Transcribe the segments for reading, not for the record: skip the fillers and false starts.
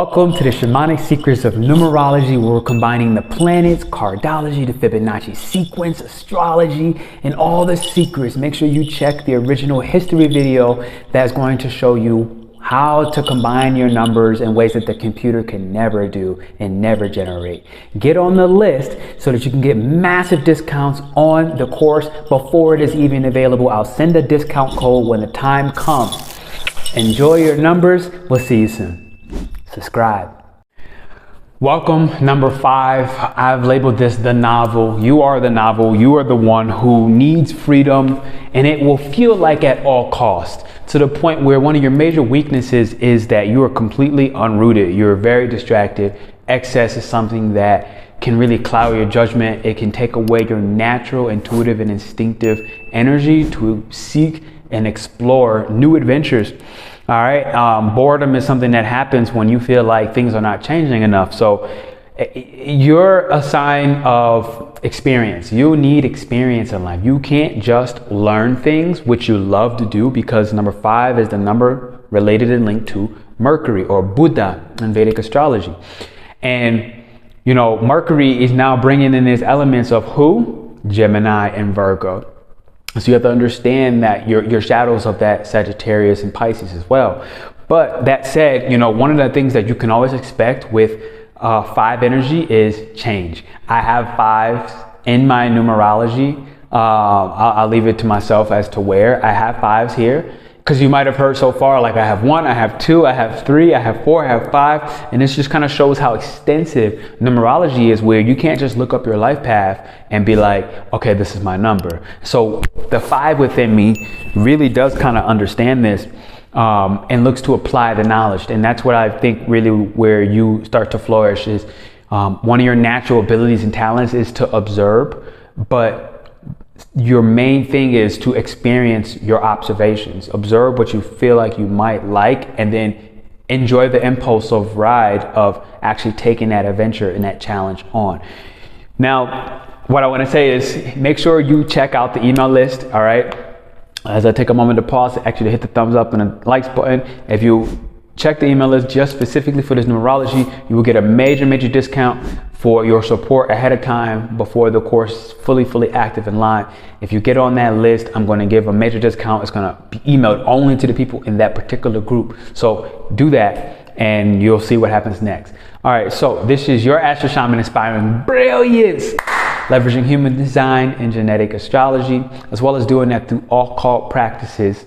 Welcome to the Shamanic Secrets of Numerology, where we're combining the planets, Cardology, the Fibonacci sequence, astrology, and all the secrets. Make sure you check the original history video that's going to show you how to combine your numbers in ways that the computer can never do and never generate. Get on the list so that you can get massive discounts on the course before it is even available. I'll send a discount code when the time comes. Enjoy your numbers. We'll see you soon. Subscribe. Welcome, number 5. I've labeled this the novel. You are the novel. You are the one who needs freedom, and it will feel like at all costs, to the point where one of your major weaknesses is that you are completely unrooted. You're very distracted. Excess is something that can really cloud your judgment. It can take away your natural, intuitive, and instinctive energy to seek and explore new adventures. All right. Boredom is something that happens when you feel like things are not changing enough. So you're a sign of experience. You need experience in life. You can't just learn things, which you love to do, because number 5 is the number related and linked to Mercury, or Buddha in Vedic astrology. And, you know, Mercury is now bringing in these elements of who? Gemini and Virgo. So you have to understand that your shadows of that Sagittarius and Pisces as well. But that said, you know, one of the things that you can always expect with 5 energy is change. I have 5s in my numerology. I'll leave it to myself as to where I have 5s here, because you might have heard so far, like I have 1, I have 2, I have 3, I have 4, I have 5. And this just kind of shows how extensive numerology is, where you can't just look up your life path and be like, okay, this is my number. So the 5 within me really does kind of understand this and looks to apply the knowledge. And that's what I think really where you start to flourish is one of your natural abilities and talents is to observe, but your main thing is to experience your observations. Observe what you feel like you might like, and then enjoy the impulsive ride of actually taking that adventure and that challenge on. Now, what I want to say is make sure you check out the email list, all right? As I take a moment to pause, actually hit the thumbs up and the likes button. If you check the email list just specifically for this numerology, you will get a major discount for your support ahead of time before the course is fully active and live. If you get on that list, I'm going to give a major discount. It's going to be emailed only to the people in that particular group. So do that and you'll see what happens next. All right, so this is your Astro Shaman inspiring brilliance, leveraging human design and genetic astrology, as well as doing that through occult practices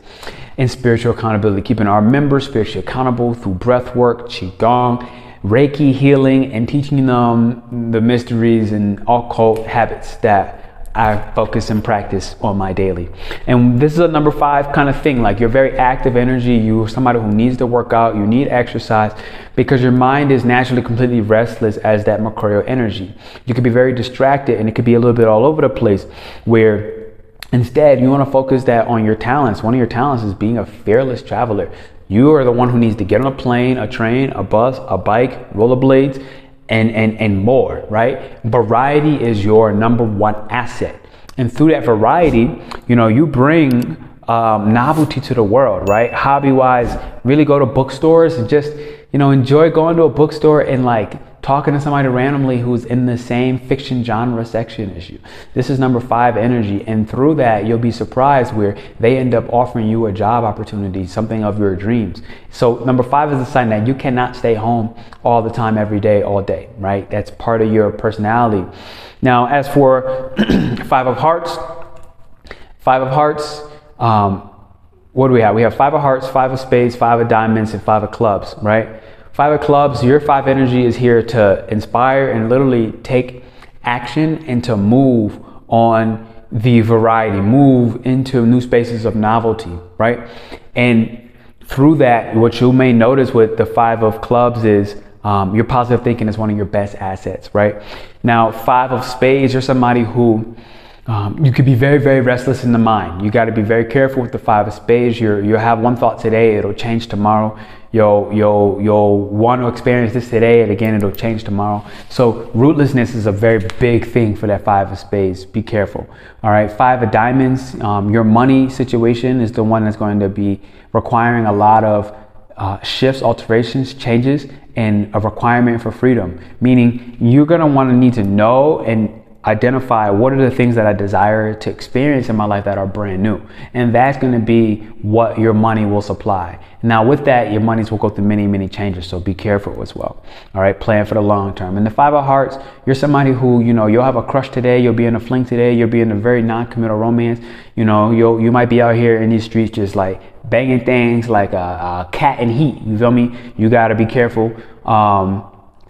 and spiritual accountability, keeping our members spiritually accountable through breath work, qigong, Reiki healing, and teaching them the mysteries and occult habits that I focus and practice on my daily. And this is a number 5 kind of thing. Like, you're very active energy. You're somebody who needs to work out. You need exercise because your mind is naturally completely restless as that Mercurial energy. You could be very distracted, and it could be a little bit all over the place, where instead you want to focus that on your talents. One of your talents is being a fearless traveler. You are the one who needs to get on a plane, a train, a bus, a bike, rollerblades, and more, right? Variety is your number 1 asset. And through that variety, you know, you bring novelty to the world, right? Hobby-wise, really go to bookstores and just, you know, enjoy going to a bookstore and like talking to somebody randomly who's in the same fiction genre section as you. This is number 5 energy, and through that you'll be surprised where they end up offering you a job opportunity, something of your dreams. So number 5 is a sign that you cannot stay home all the time, every day, all day, right? That's part of your personality. Now, as for 5 of hearts, what do we have? We have 5 of hearts, 5 of spades, 5 of diamonds, and 5 of clubs, right? 5 of clubs, your 5 energy is here to inspire and literally take action and to move on the variety, move into new spaces of novelty, right? And through that, what you may notice with the 5 of clubs is your positive thinking is one of your best assets, right? Now, 5 of spades, you're somebody who you could be very restless in the mind. You got to be very careful with the 5 of spades. You'll have one thought today, it'll change tomorrow. You'll want to experience this today, and again it'll change tomorrow. So rootlessness is a very big thing for that 5 of spades. Be careful. All right, 5 of diamonds, your money situation is the one that's going to be requiring a lot of shifts, alterations, changes, and a requirement for freedom, meaning you're going to want to need to know and identify what are the things that I desire to experience in my life that are brand new. And that's going to be what your money will supply. Now with that, your monies will go through many, many changes. So be careful as well. All right. Plan for the long term. And the Five of Hearts, you're somebody who, you'll have a crush today. You'll be in a fling today. You'll be in a very non-committal romance. You might be out here in these streets just like banging things like a cat in heat. You feel me? You got to be careful.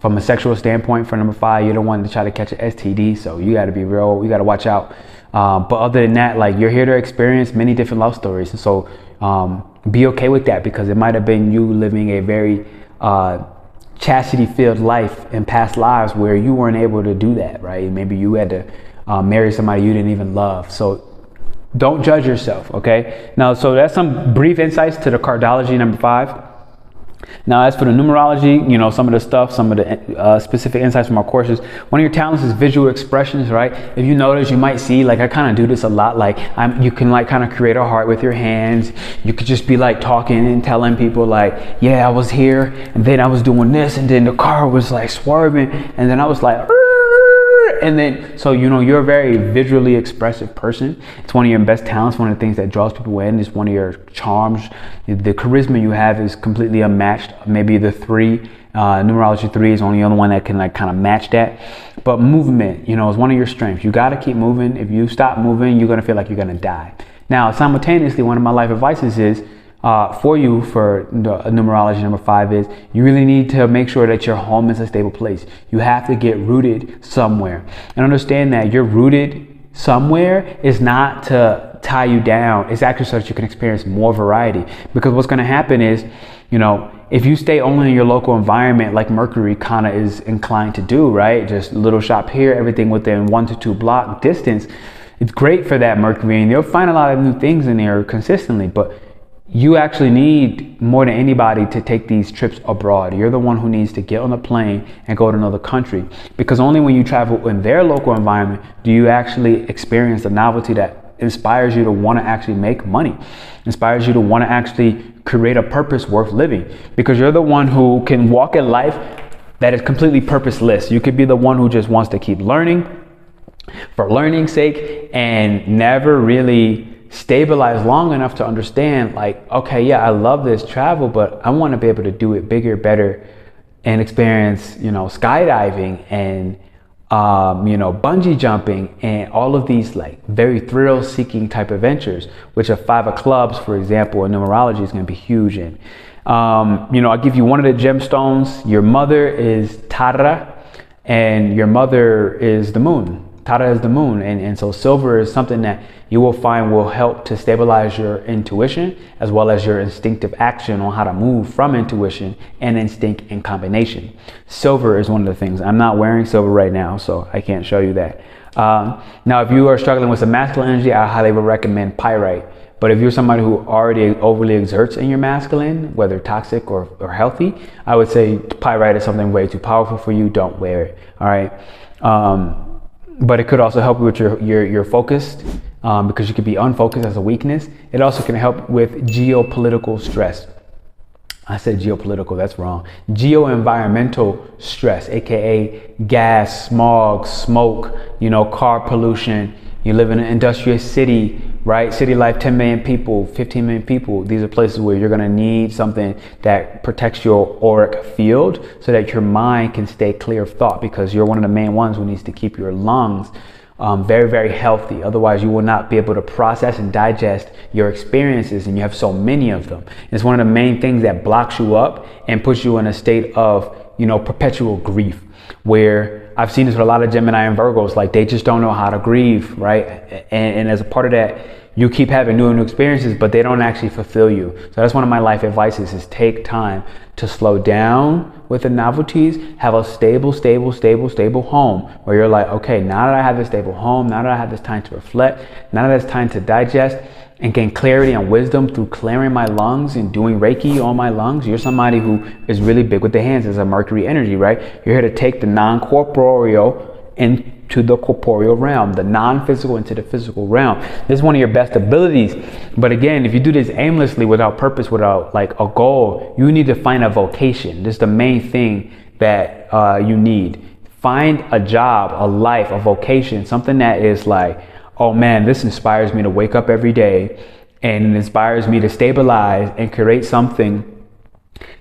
From a sexual standpoint, for number 5, you're the one to try to catch an STD, so you got to be real. You got to watch out. But other than that, like, you're here to experience many different love stories, and so be okay with that, because it might have been you living a very chastity-filled life in past lives where you weren't able to do that, right? Maybe you had to marry somebody you didn't even love. So don't judge yourself, okay? Now, so that's some brief insights to the Cardology number 5. Now, as for the numerology, some of the stuff, some of the specific insights from our courses, one of your talents is visual expressions, right? If you notice, you might see, like, I kind of do this a lot. Like, you can like kind of create a heart with your hands. You could just be like talking and telling people like, yeah, I was here and then I was doing this and then the car was like swerving and then I was like, and then, so, you're a very visually expressive person. It's one of your best talents. One of the things that draws people in. Is one of your charms. The charisma you have is completely unmatched. Maybe the 3, numerology 3 is only the only one that can like kind of match that. But movement, is one of your strengths. You got to keep moving. If you stop moving, you're going to feel like you're going to die. Now, simultaneously, one of my life advices is, for you, for the numerology number 5, is you really need to make sure that your home is a stable place. You have to get rooted somewhere, and understand that you're rooted somewhere is not to tie you down. It's actually so that you can experience more variety, because what's going to happen is, if you stay only in your local environment, like Mercury kind of is inclined to do, right? Just a little shop here, everything within 1 to 2 block distance. It's great for that Mercury, and you'll find a lot of new things in there consistently, but you actually need, more than anybody, to take these trips abroad. You're the one who needs to get on a plane and go to another country, because only when you travel in their local environment do you actually experience the novelty that inspires you to want to actually make money, inspires you to want to actually create a purpose worth living, because you're the one who can walk a life that is completely purposeless. You could be the one who just wants to keep learning for learning's sake and never really stabilize long enough to understand, like, okay, yeah, I love this travel, but I want to be able to do it bigger, better, and experience, skydiving and, bungee jumping and all of these like very thrill-seeking type adventures, which a 5 of clubs, for example, in numerology is going to be huge in. I'll give you one of the gemstones. Your mother is Tara, and your mother is the moon. Tara is the moon, and so silver is something that you will find will help to stabilize your intuition as well as your instinctive action on how to move from intuition and instinct in combination. Silver is one of the things. I'm not wearing silver right now, so I can't show you that. Now, if you are struggling with some masculine energy, I highly would recommend pyrite. But if you're somebody who already overly exerts in your masculine, whether toxic or healthy, I would say pyrite is something way too powerful for you. Don't wear it. All right. But it could also help you with your focused, because you could be unfocused as a weakness. It also can help with geopolitical stress. I said geopolitical, that's wrong. Geo-environmental stress, aka gas, smog, smoke, car pollution. You live in an industrious city, right? City life, 10 million people, 15 million people. These are places where you're gonna need something that protects your auric field so that your mind can stay clear of thought, because you're one of the main ones who needs to keep your lungs very, very healthy. Otherwise, you will not be able to process and digest your experiences, and you have so many of them. It's one of the main things that blocks you up and puts you in a state of, perpetual grief, where I've seen this with a lot of Gemini and Virgos, like they just don't know how to grieve, right? And as a part of that, you keep having new and new experiences, but they don't actually fulfill you. So that's one of my life advices, is take time to slow down with the novelties, have a stable home where you're like, okay, now that I have this stable home, now that I have this time to reflect, now that it's time to digest and gain clarity and wisdom through clearing my lungs and doing Reiki on my lungs. You're somebody who is really big with the hands as a Mercury energy, right? You're here to take the non-corporeal and to the corporeal realm, the non-physical into the physical realm. This is one of your best abilities. But again, if you do this aimlessly, without purpose, without like a goal, you need to find a vocation. This is the main thing that you need. Find a job, a life, a vocation, something that is like, oh man, this inspires me to wake up every day, and it inspires me to stabilize and create something,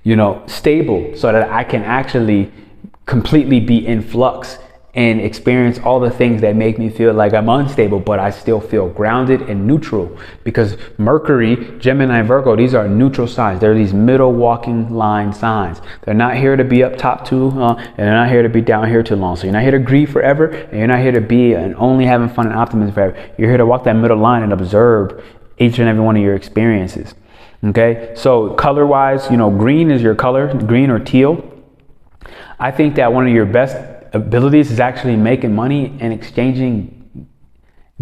you know, stable, so that I can actually completely be in flux and experience all the things that make me feel like I'm unstable, but I still feel grounded and neutral. Because Mercury, Gemini, Virgo, these are neutral signs. They're these middle walking line signs. They're not here to be up top too long, and they're not here to be down here too long. So you're not here to grieve forever, and you're not here to be and only having fun and optimism forever. You're here to walk that middle line and observe each and every one of your experiences. Okay, so color wise, you know, green is your color, green or teal. I think that one of your best abilities is actually making money and exchanging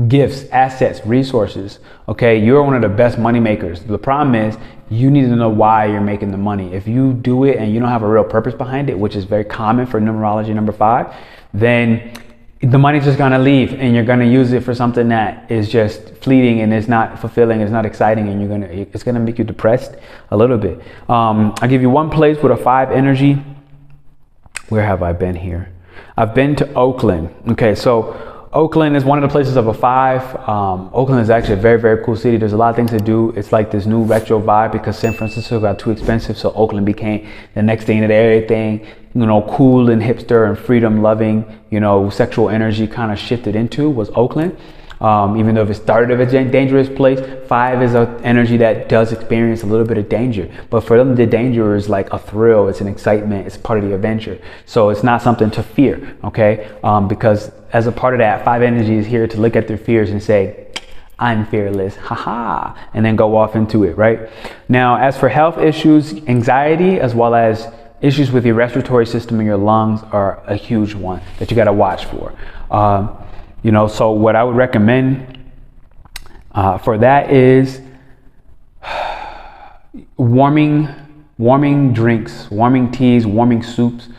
gifts, assets, resources. Okay, you're one of the best money makers. The problem is you need to know why you're making the money. If you do it and you don't have a real purpose behind it, which is very common for numerology number 5, then the money's just gonna leave, and you're gonna use it for something that is just fleeting and it's not fulfilling, it's not exciting, and it's gonna make you depressed a little bit. I'll give you one place with a 5 energy. Where have I been here? I've been to Oakland. Okay, so Oakland is one of the places of a 5. Oakland is actually a very, very cool city. There's a lot of things to do. It's like this new retro vibe because San Francisco got too expensive, so Oakland became the next thing that everything, you know, cool and hipster and freedom loving, you know, sexual energy kind of shifted into was Oakland. Even though if it started as a dangerous place, 5 is an energy that does experience a little bit of danger. But for them, the danger is like a thrill, it's an excitement, it's part of the adventure. So it's not something to fear, okay? Because as a part of that, 5 energy is here to look at their fears and say, I'm fearless, haha, and then go off into it, right? Now, as for health issues, anxiety, as well as issues with your respiratory system and your lungs are a huge one that you gotta watch for. You know, so what I would recommend for that is warming drinks, warming teas, warming soups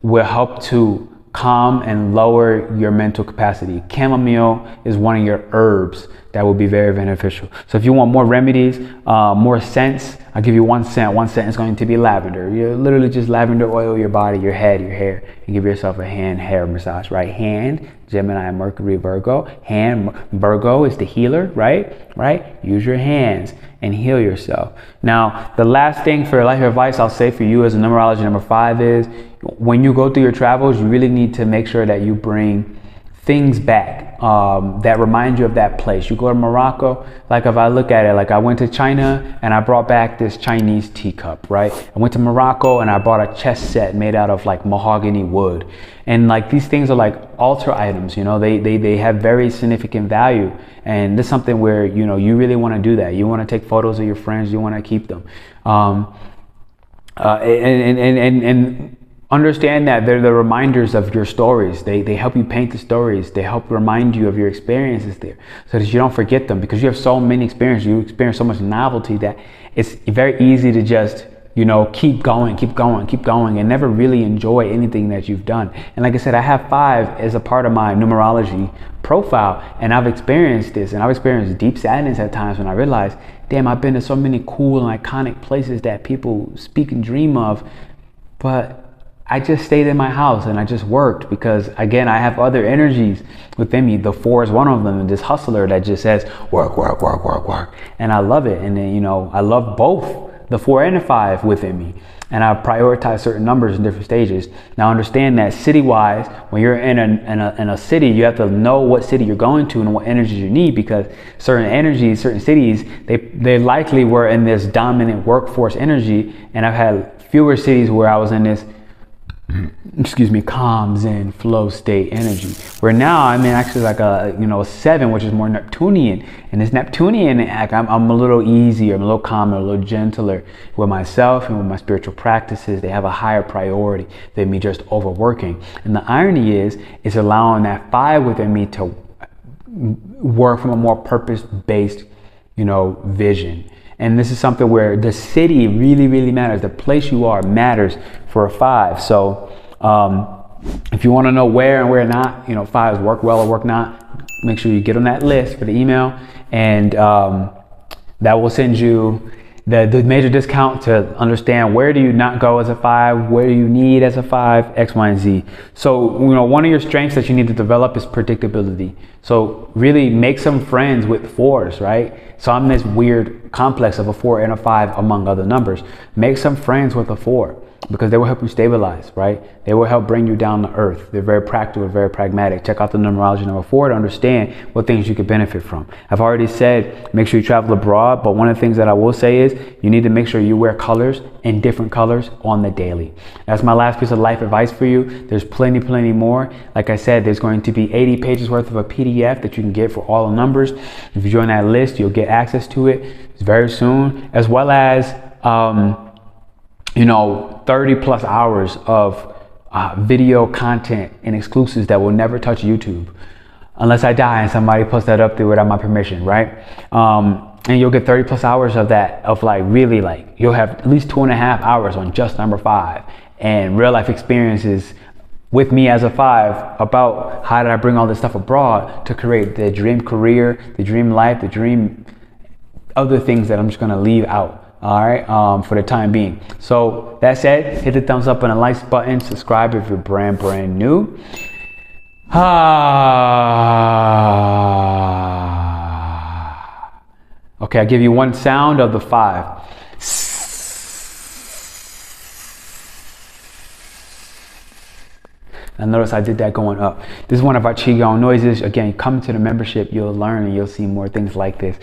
will help to calm and lower your mental capacity. Chamomile is one of your herbs that will be very beneficial. So if you want more remedies, more scents, I'll give you one scent. One scent is going to be lavender. You literally just lavender oil your body, your head, your hair, and give yourself a hair massage. Right hand, Gemini, Mercury, Virgo. Hand, Virgo is the healer, right? Use your hands and heal yourself. Now, the last thing for life advice I'll say for you as a numerology number 5 is when you go through your travels, you really need to make sure that you bring things back that remind you of that place. You go to Morocco, like if I look at it, like I went to China and I brought back this Chinese teacup, right? I went to Morocco and I brought a chess set made out of like mahogany wood. And like these things are like altar items, you know, they have very significant value. And this is something where, you know, you really want to do that. You want to take photos of your friends, you want to keep them. And understand that they're the reminders of your stories. They help you paint the stories. They help remind you of your experiences there so that you don't forget them, because you have so many experiences. You experience so much novelty that it's very easy to just, you know, keep going and never really enjoy anything that you've done. And like I said, I have 5 as a part of my numerology profile, and I've experienced this, and I've experienced deep sadness at times when I realize, damn, I've been to so many cool and iconic places that people speak and dream of, but I just stayed in my house and I just worked because, again, I have other energies within me. The 4 is one of them, and this hustler that just says work. And I love it. And then, you know, I love both the 4 and the 5 within me. And I prioritize certain numbers in different stages. Now understand that city-wise, when you're in a city, you have to know what city you're going to and what energies you need, because certain energies, certain cities, they likely were in this dominant workforce energy. And I've had fewer cities where I was in this calm, zen, flow state energy, where now I'm in actually like a, you know, a 7, which is more Neptunian. And this Neptunian, I'm a little easier, I'm a little calmer, a little gentler with myself and with my spiritual practices. They have a higher priority than me just overworking. And the irony is, it's allowing that 5 within me to work from a more purpose-based, you know, vision. And this is something where the city really, really matters. The place you are matters for a 5. So If you want to know where and where not, fives work well or work not, make sure you get on that list for the email, and that will send you the major discount to understand where do you not go as a 5, where do you need as a 5, X, Y, and Z. So, one of your strengths that you need to develop is predictability. So really make some friends with 4s, right? So I'm this weird complex of a 4 and a 5 among other numbers. Make some friends with a 4, because they will help you stabilize, right? They will help bring you down to earth. They're very practical, very pragmatic. Check out the numerology number 4 to understand what things you could benefit from. I've already said, make sure you travel abroad, but one of the things that I will say is you need to make sure you wear colors and different colors on the daily. That's my last piece of life advice for you. There's plenty more. Like I said, there's going to be 80 pages worth of a PDF that you can get for all the numbers. If you join that list, you'll get access to it very soon, as well as 30 plus hours of video content and exclusives that will never touch YouTube unless I die and somebody puts that up there without my permission, right? And you'll get 30 plus hours of that, of you'll have at least 2.5 hours on just number 5 and real life experiences with me as a 5 about how did I bring all this stuff abroad to create the dream career, the dream life, the dream other things that I'm just gonna leave out. All right, for the time being. So that said, hit the thumbs up and a like button, subscribe if you're brand new. Okay, I'll give you one sound of the 5. And notice I did that going up. This is one of our Qigong noises. Again, come to the membership, you'll learn and you'll see more things like this.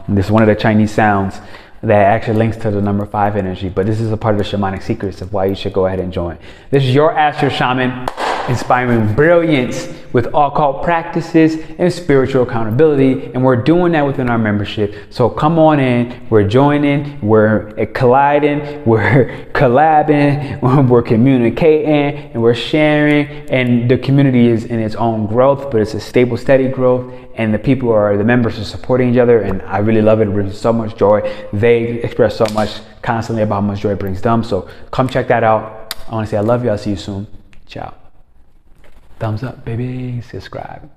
This is one of the Chinese sounds that actually links to the number 5 energy, but this is a part of the shamanic secrets of why you should go ahead and join. This is your Astro Shaman, inspiring brilliance with occult practices and spiritual accountability, and we're doing that within our membership. So come on in, we're joining, we're colliding, we're collabing, we're communicating, and we're sharing, and the community is in its own growth, but it's a stable, steady growth, and the members are supporting each other, and I really love it. It brings so much joy. They express so much constantly about how much joy it brings them, so come check that out. I want to say I love you. I'll see you soon. Ciao. Thumbs up, baby. Subscribe.